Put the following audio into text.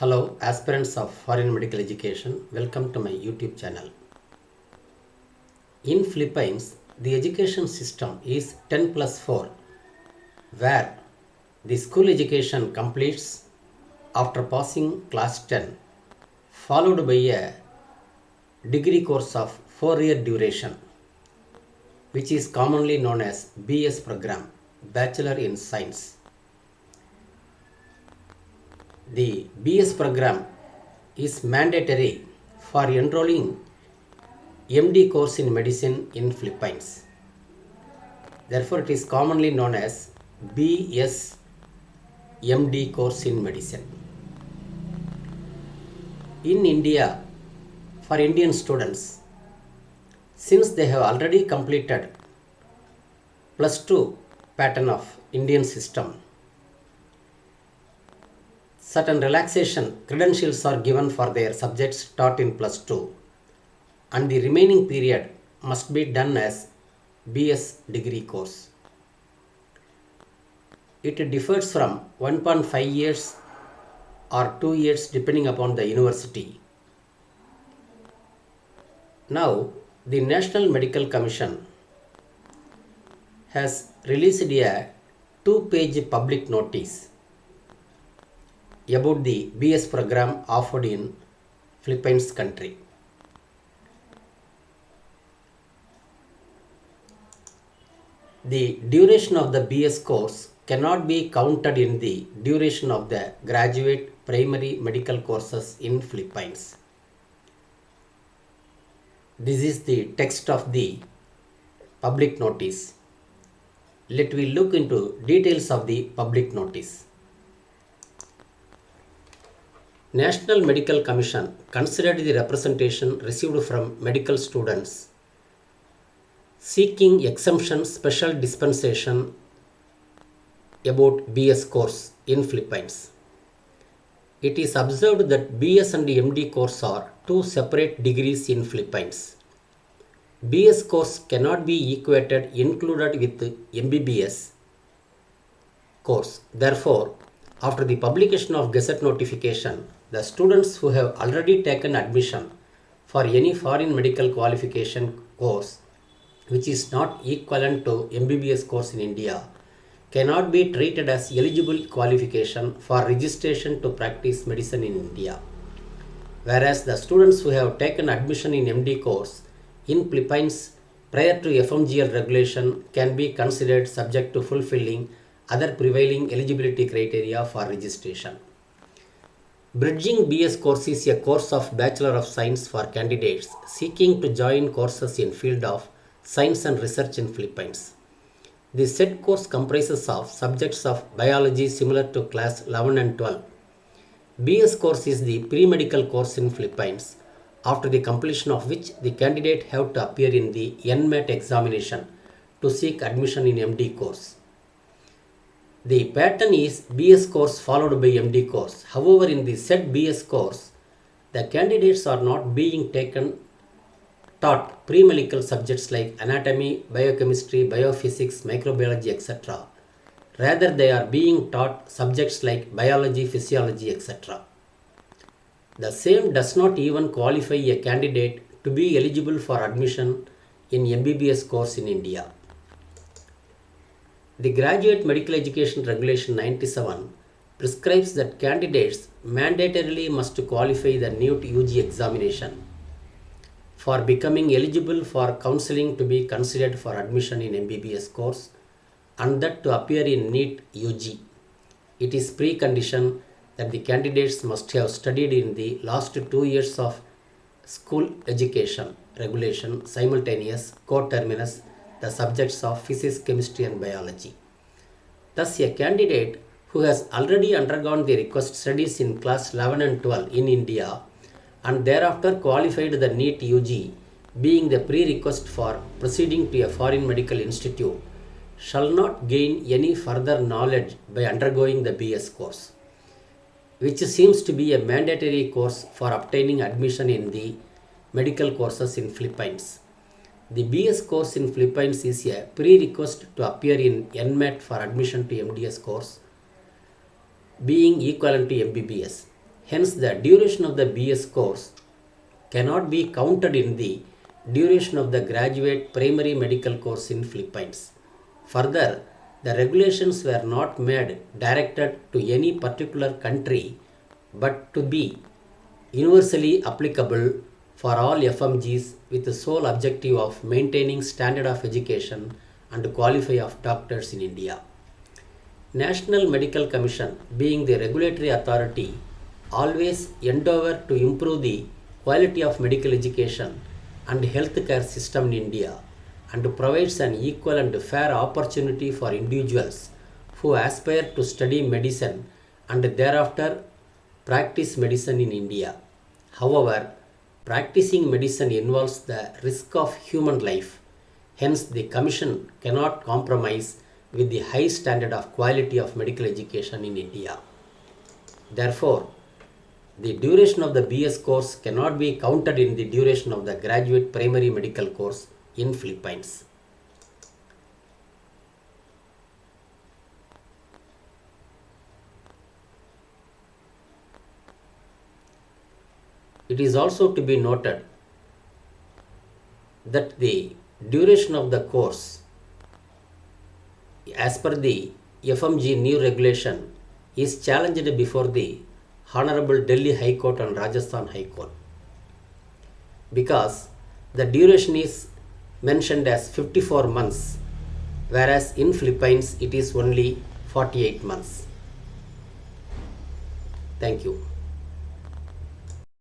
Hello, aspirants of foreign medical education. Welcome to my YouTube channel. In Philippines, the education system is 10 plus 4, where the school education completes after passing class 10, followed by a degree course of 4-year duration, which is commonly known as BS program, Bachelor in Science. The BS program is mandatory for enrolling MD course in medicine in Philippines. Therefore, it is commonly known as BS MD course in medicine. In India, for Indian students, since they have already completed plus 2 pattern of Indian system, certain relaxation credentials are given for their subjects taught in plus 2, and the remaining period must be done as BS degree course. It differs from 1.5 years or 2 years depending upon the university. Now, the National Medical Commission has released a 2-page public notice about the BS program offered in Philippines country. The duration of the BS course cannot be counted in the duration of the graduate primary medical courses in Philippines. This is the text of the public notice. Let me look into details of the public notice. National Medical Commission considered the representation received from medical students seeking exemption special dispensation about BS course in Philippines. It is observed that BS and MD course are two separate degrees in Philippines. BS course cannot be included with MBBS course. Therefore, after the publication of Gazette notification, the students who have already taken admission for any foreign medical qualification course which is not equivalent to MBBS course in India cannot be treated as eligible qualification for registration to practice medicine in India. Whereas the students who have taken admission in MD course in Philippines prior to FMGL regulation can be considered subject to fulfilling other prevailing eligibility criteria for registration. Bridging BS course is a course of Bachelor of Science for candidates seeking to join courses in field of science and research in Philippines. The said course comprises of subjects of biology similar to class 11 and 12. BS course is the pre-medical course in Philippines, after the completion of which the candidate have to appear in the NMAT examination to seek admission in MD course. The pattern is BS course followed by MD course. However, in the said BS course, the candidates are not being taught pre-medical subjects like anatomy, biochemistry, biophysics, microbiology, etc. Rather, they are being taught subjects like biology, physiology, etc. The same does not even qualify a candidate to be eligible for admission in MBBS course in India. The Graduate Medical Education Regulation 97 prescribes that candidates mandatorily must qualify the NEET UG examination for becoming eligible for counseling to be considered for admission in MBBS course, and that to appear in NEET UG. It is precondition that the candidates must have studied in the last 2 years of school education regulation simultaneous coterminous the subjects of physics, chemistry and biology. Thus, a candidate who has already undergone the requisite studies in class 11 and 12 in India and thereafter qualified the NEET UG, being the prerequisite for proceeding to a foreign medical institute, shall not gain any further knowledge by undergoing the BS course, which seems to be a mandatory course for obtaining admission in the medical courses in Philippines. The BS course in Philippines is a prerequisite to appear in NMAT for admission to MDS course, being equivalent to MBBS. Hence, the duration of the BS course cannot be counted in the duration of the graduate primary medical course in Philippines. Further, the regulations were not made directed to any particular country but to be universally applicable for all FMGs with the sole objective of maintaining standard of education and qualify of doctors in India. National Medical Commission, being the regulatory authority, always endeavor to improve the quality of medical education and healthcare system in India and provides an equal and fair opportunity for individuals who aspire to study medicine and thereafter practice medicine in India. However, practicing medicine involves the risk of human life. Hence, the Commission cannot compromise with the high standard of quality of medical education in India. Therefore, the duration of the BS course cannot be counted in the duration of the graduate primary medical course in Philippines. It is also to be noted that the duration of the course as per the FMG new regulation is challenged before the Honorable Delhi High Court and Rajasthan High Court because the duration is mentioned as 54 months whereas in Philippines it is only 48 months. Thank you.